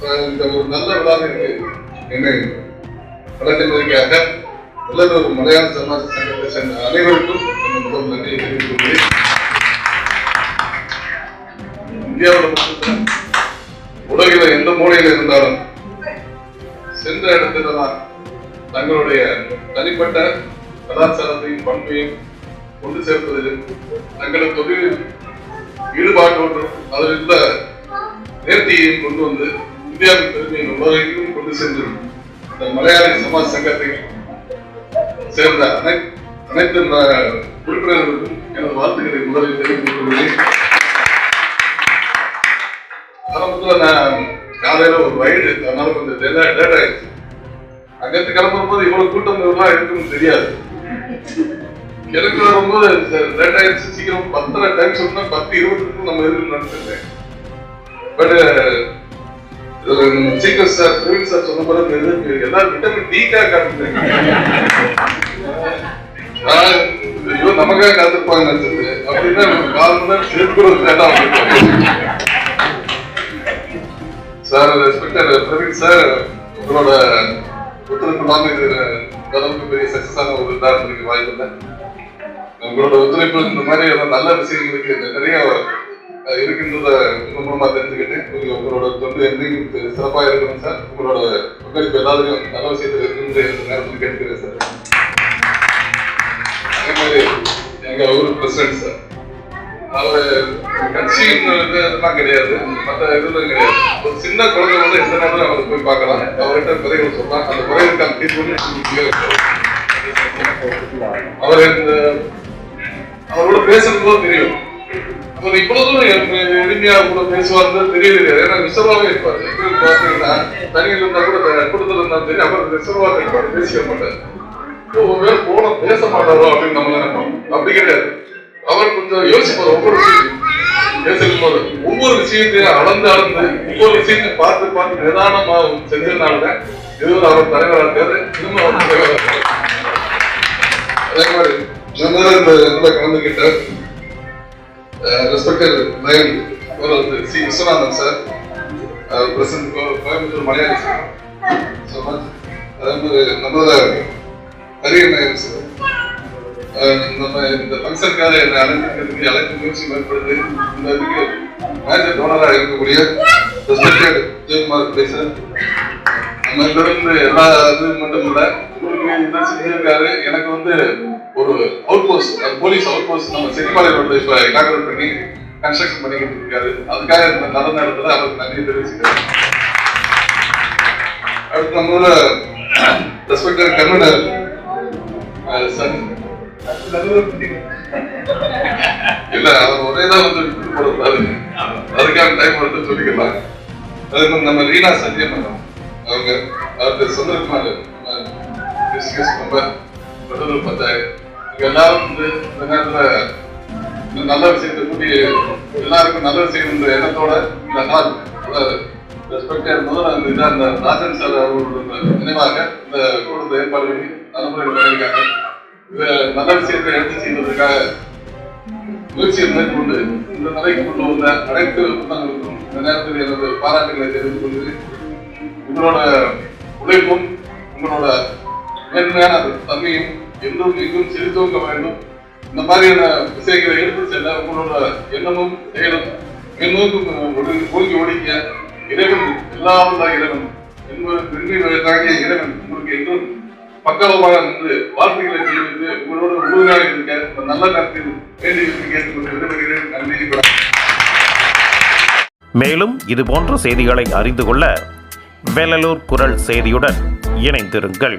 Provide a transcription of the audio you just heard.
இந்த ஒரு நல்ல விழாவிற்கு என்னை நடத்தினதற்காக நல்லதொரு மலையாள சமாஜ சங்கத்தை சேர்ந்த அனைவருக்கும் முதல் நன்றியை தெரிவித்துக் கொள்கிறேன். இந்தியாவில் மட்டும்தான், உலகில எந்த மூலையில் இருந்தாலும் சென்ற இடத்துலதான் தங்களுடைய தனிப்பட்ட கலாச்சாரத்தையும் பண்பையும் கொண்டு சேர்ப்பதிலும் தங்களது தொழில் ஈடுபாட்டோடும் அதில் இருந்த நேர்த்தியையும் கொண்டு வந்து இந்தியாவின் பெருமையின் உலகையும் கொண்டு சென்று இந்த மலையாள சமாஜ் சங்கத்தை சேர்ந்த அனைத்து உறுப்பினர்களுக்கும் எனது வாழ்த்துக்களை முதலில் தெரிவித்துக் கொள்கிறேன். ஆரம்பத்தில் நான் காலையில ஒரு ரைடு, அதனால கொஞ்சம் லேட் ஆயிடுச்சு. அங்கிருந்து கிளம்பும்போது இவ்வளவு கூட்டம் எல்லாம் இருக்குன்னு தெரியாது. கிளம்பி வரும்போது லேட் ஆயிடுச்சு. சீக்கிரம் 10 டைம் சொன்னா 10:20 நம்ம எதிர்த்து நடந்துருக்கேன். பட் சீக்கிரம் சார் பிரவீன் சார் சொன்ன பிறகு எல்லாரும் விட்டமின் டிக்காக காட்டுறேன். ஐயோ நமக்காக காத்திருப்பாங்க நினைச்சது அப்படின்னா 4 மணி நேரம் சேர்த்து லேட்டா சார். ரெஸ்பெக்டட் பிரவீன் சார், உங்களோட ஒத்துழைப்பு இது அளவுக்கு பெரிய சக்சஸ் ஆன ஒரு உதாரணத்துக்கு வாய்ப்பு இல்லை. உங்களோட ஒத்துழைப்பு இந்த மாதிரி நல்ல விஷயங்களுக்கு நிறைய இருக்கின்றத மூலமா தெரிஞ்சுக்கிட்டு உங்களோட தொண்டு என்றையும் சிறப்பா இருக்கணும் சார். உங்களோட பங்களிப்பு எல்லாத்தையும் நல்ல விஷயத்துல இருக்குன்னு நேரத்தில் கேட்டுக்கிறேன் சார். அதே மாதிரி எங்க ஊர் பிரசிடன்ட் சார், அவர் கட்சிலாம் கிடையாது, மற்ற இதுலாம் கிடையாது. ஒரு சின்ன குழந்தை வந்து எந்த நேரம் அவரை போய் பார்க்கலாம், அவர்கிட்ட குறைகள் சொல்லலாம், அந்த குறைகளுக்கான தீர்வு அவர் அவரோட பேசுறதுதான் தெரியும். அவர் இவ்வளவு எளிமையா கூட பேசுவார் தெரியல. ஏன்னா ரிசர்வாவே இருப்பாரு. பாத்தீங்கன்னா தனியில் இருந்தா கூட கூட்டத்தில் இருந்தாலும் சரி, அவர் ரிசர்வாக இருப்பாரு, பேசிக்க மாட்டாரு. ஒருவேளை போன பேச மாட்டாரோ அப்படின்னு நம்ம நினைப்போம். அப்படி கிடையாது. அவர் கொஞ்சம் யோசிப்பார். ஒவ்வொரு விஷயத்தையும் பேசும் போது ஒவ்வொரு விஷயத்தையும் அளந்து ஒவ்வொரு விஷயத்தையும் பார்த்து நிதானமா செஞ்சதுனாலதான் இது அவர் தலைவராக இருக்காரு. இன்னும் அவர் தலைவராக. அதே மாதிரி இந்த இதுல கலந்துகிட்ட respected lion C Viswanathan sir, president Coimbatore Malayali sir, அதே மாதிரி நம்மளோட ஹரியன் சார், நம்ம இந்த ஃபங்க்ஷனுக்காக என்னை அழைத்து முயற்சி மேற்படுது. இந்த இதுக்கு மேஜர் டோனராக இருக்கக்கூடிய ரெஸ்பெக்டட் ஜெயக்குமார் பிள்ளை சார், நம்ம இருந்து எல்லா இது மட்டும் இல்லை, உங்களுக்கு இதை செஞ்சிருக்காரு. எனக்கு வந்து ஒரு out post, police out post நம்ம செட்டிப்பாளைய ரோட்ல இப்ப இனாகரேட் பண்ணி கன்ஸ்ட்ரக்ஷன் பண்ணிக்கிட்டு இருக்காரு. அதுக்காக இந்த நல்ல நேரத்துல அவருக்கு நன்றி தெரிவிச்சுக்கிறேன். அடுத்து நம்மளோட ரெஸ்பெக்டட் கர்னல் இல்ல, அவர் ஒரேதான் வந்து போடக்கூடாது, அதுக்கான டைம் வந்து சொல்லிக்கலாம். அதே மாதிரி நம்ம ரீனா சத்யம் மேடம், அவங்க அவருக்கு சொந்தக்குமார் பஞ்சாயத்து எல்லாரும் வந்து இந்த நேரத்துல நல்ல விஷயத்தை கூட்டி எல்லாருக்கும் நல்ல விஷயம் எண்ணத்தோட இந்த நாள் ரெஸ்பெக்ட் முதல்ல இந்த ராஜன் சார் அவர்களோட நினைவாக இந்த கூட்டத்தை ஏற்பாடு பண்ணி நடைமுறைகள் பண்ணியிருக்காங்க. இதை நல்ல விஷயத்தை எடுத்து செய்வதற்காக முயற்சியை மேற்கொண்டு இந்த நிலைக்கு கொண்டு வந்த அனைத்து கூட்டங்களுக்கும் இந்த நேரத்தில் எனது பாராட்டுகளை தெரிவித்துக் கொள்கிறேன். உங்களோட உழைப்பும் உங்களோட மேன்மையான தன்மையும் என்றும் எங்கும் செலுத்தவங்க வேண்டும். இந்த மாதிரியான விஷயங்களை எடுத்து செல்ல உங்களோட எண்ணமும் செயலும் எண்ணமும் ஒழுங்கி ஒழிக்க இறைவன் எல்லாம் இறைவன் என்பது பெருமை தாங்கிய இறைவன் உங்களுக்கு என்றும் பக்கவமாக நின்று வார்த்தைகளை தெரிவித்து உங்களோட உறுதியாக இருக்க நல்ல நேரத்தில் வேண்டி கேட்டுக்கொண்டு விடைபெறுகிறேன். நன்றி. மேலும் இதுபோன்ற செய்திகளை அறிந்து கொள்ள வேலலூர் குரல் செய்தியுடன் இணைந்திருங்கள்.